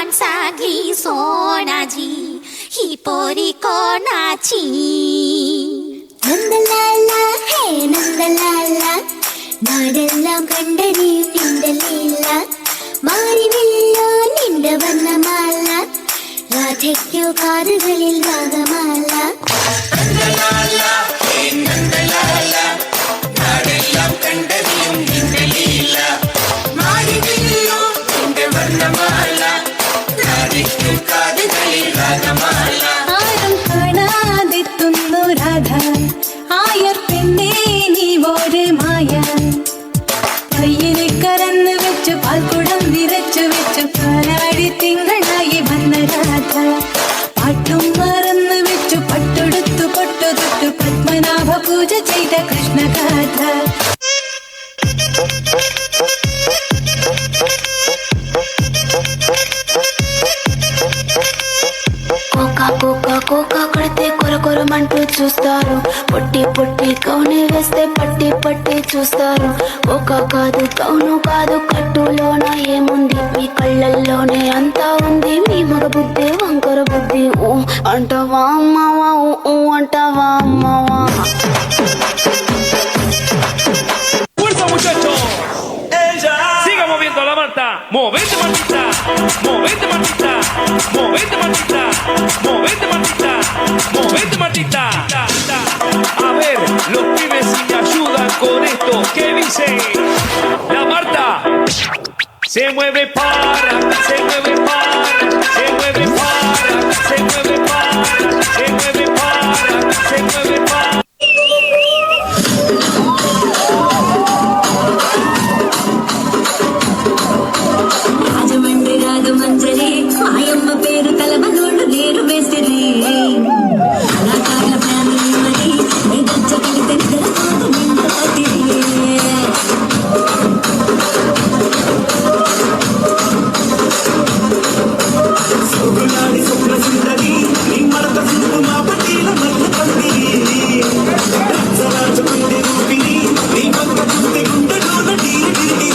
सागली सोनाजी ही पोरी कोणाची नंदलाला हे नंदलाला നാടെല്ലാം കണ്ടറിയും നിന്റെ ലീല മാറിവില്ലോ നിന്റെ വർണ്ണമാല രാധയ്ക്കോ കാതുകളിൽ രാഗമാല നന്ദലാല ഹേ നന്ദലാല നാടെല്ലാം കണ്ടറിയും നിന്റെ ലീല മാറിവില്ലോ നിന്റെ വർണ്ണമാല രാധയ്ക്കോ കാതുകളിൽ രാഗമാല ആരും കാണാതെത്തുന്നു രാധ ആയർ പെണ്ണേ നീ ഒരു മായ കയ്യിലെ കരന്ന് വെച്ച് പാൽക്കുടം നിറച്ചു വെച്ചു കാലാടി തിങ്കളായി വന്ന രാധ പാട്ടും മറന്നു വെച്ചു പട്ടെടുത്തു പൊട്ടുതൊട്ടു പത്മനാഭ പൂജ ചെയ്ത കൃഷ്ണഗാഥ కోకా కొడితే కొరకొరమంటూ చూస్తారు పొట్టి పొట్టి కౌని వేస్తే పట్టి పట్టి చూస్తారు కోకా కాదు కౌను కాదు కట్టులోన ఏముంది మీ కళ్ళల్లోనే అంతా ఉంది మీ మగ బుద్ధి వంకర బుద్ధి ఊ అంటావా అమ్మవా ఊ అంటావా అమ్మవా Siga moviendo la Marta, movete Martita, movete Martita, movete Martita, movete Martita, movete Martita. A ver, los pibes si me ayudan con esto, ¿qué dice? La Marta se mueve para, se mueve para, se mueve para, se mueve para, se mueve para, se mueve para. మంజరి మాయమ్మ పేరు కలవనోళ్ళు లేరు వేసిరి కళాకారుల family మరి గచ్చగలితే నిద్రపోదు నింత పతిరి సోగులాడి సొగ్ర సుందరి నిమ్మలత సుందు మా పట్టీల మల్ల పందిరి రాజరాజమంది రూపిణి నీ పక్క చూస్తే గుండెలోన డీరి డీరి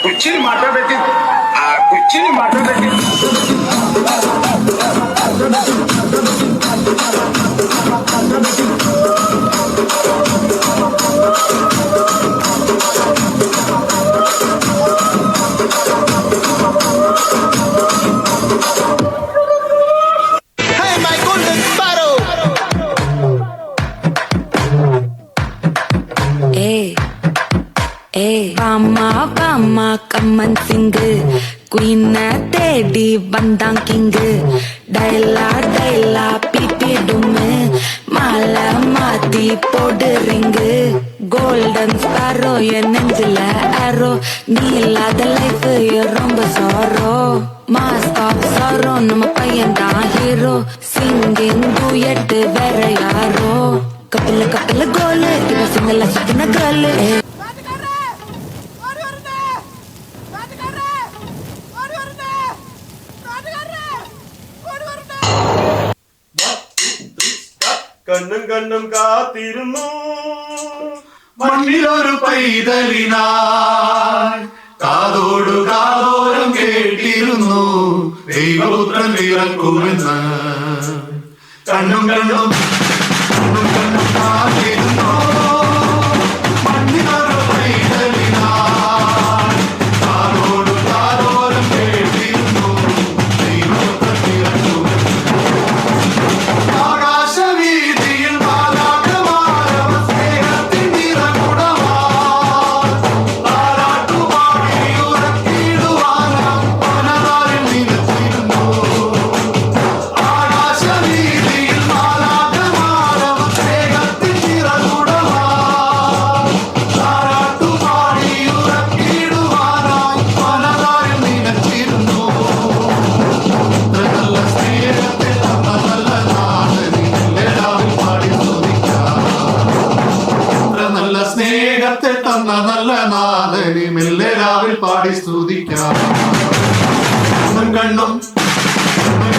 కుర్చీని మాట్లాడబెట్టి ఆ కుర్చీని మాట్లాడబెట్టి வாமா கம்மன் சிங்கு குயின தேடி வந்தான் கிங்கு டைலா டைலா பிபிடுமு மாலை மாத்தி போடு ரிங்கு கோல்டன் ஸ்பாரோ என் நெஞ்சில ஆரோ நீ இல்லாத லைஃப் ரொம்ப சாரோ மாஸ்க் ஆஃப் சாரோ நம்ம பையன் தான் ஹீரோ சிங்கிங் டூயட் வேற யாரோ கப்பில கப்பில கோலு இவ சிங்கல சுத்தின கேர்ளு കണ്ണും കണ്ണും കാത്തിരുന്നു മണ്ണിലൊരു പൈതലിനായി കാതോടു കാതോരം കേട്ടിരുന്നു ദൈവപുത്രൻ ഇറക്കുമെന്ന് കണ്ണും കണ്ണും കണ്ണും കണ്ണും കാത്തിരുന്നു മണ്ണിലൊരു പൈതലിനായി കാതോടു കാതോരം കേട്ടിരുന്നു ദൈവപുത്രൻ ഇറക്കുമെന്ന് ആകാശവീതിയിൽ മാലാഖമാരവ സ്നേഹത്തിൻ നിറകുടമായി താരാട്ടുപാടി ഉറക്കിടുവാനാം പനതാരിൽ നിലച്ചിരുന്നു. ആകാശവീതിയിൽ മാലാഖമാരവ സ്നേഹത്തിൻ നിറകുടമായി താരാട്ടുപാടി ഉറക്കിടുവാനായി പനതാരിൽ നിലച്ചിരുന്നു. നല്ല സ്നേഹത്തെ തന്ന നല്ല നല്ല സ്നേഹത്തെ തന്ന നല്ല നാദരി മെല്ലെ രാവിൽ പാടി സ്തുതിക്കാം. കണ്ണും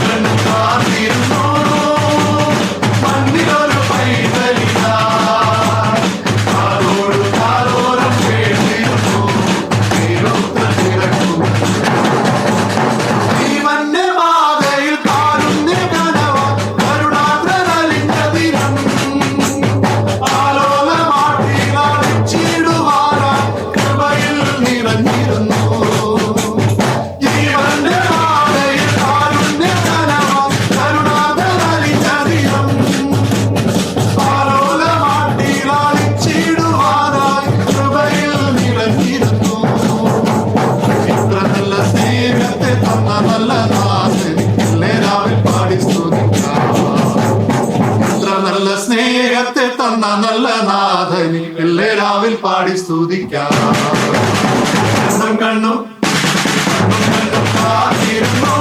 കണ്ണും കാത്തിരുന്നു മണ്ണിലൊരു പൈതലിതാ കാലോട് കാലോരം കേട്ടിരുന്നു തീരൊത്ത തിരക്കും ജീവന്റെ പാതയിൽ കാരുണ്യ കനവ കരുണാദ്രലിംഗ ദിനം ആലോലമാട്ടിയിടുവാനായി കൃപയിൽ നിറഞ്ഞിരുന്നു ജീവന്റെ പാതയിൽ കാരുണ്യ കനവ കരുണാദ്രലിംഗ ദിനം ആലോലമാട്ടിയിടുവാനായി കൃപയിൽ നിറഞ്ഞിരുന്നു ഇത്ര നല്ല സ്നേഹത്തെ തന്ന നല്ല നാഥനിക്കല്ലേ രാവിൽ പാടി സ്തുതിക്കാം ഇത്ര നല്ല സ്നേഹത്തെ തന്ന നല്ല നാഥനിക്കല്ലേ രാവിൽ പാടി സ്തുതിക്കാം കണ്ണും കണ്ണും കാത്തിരുന്നു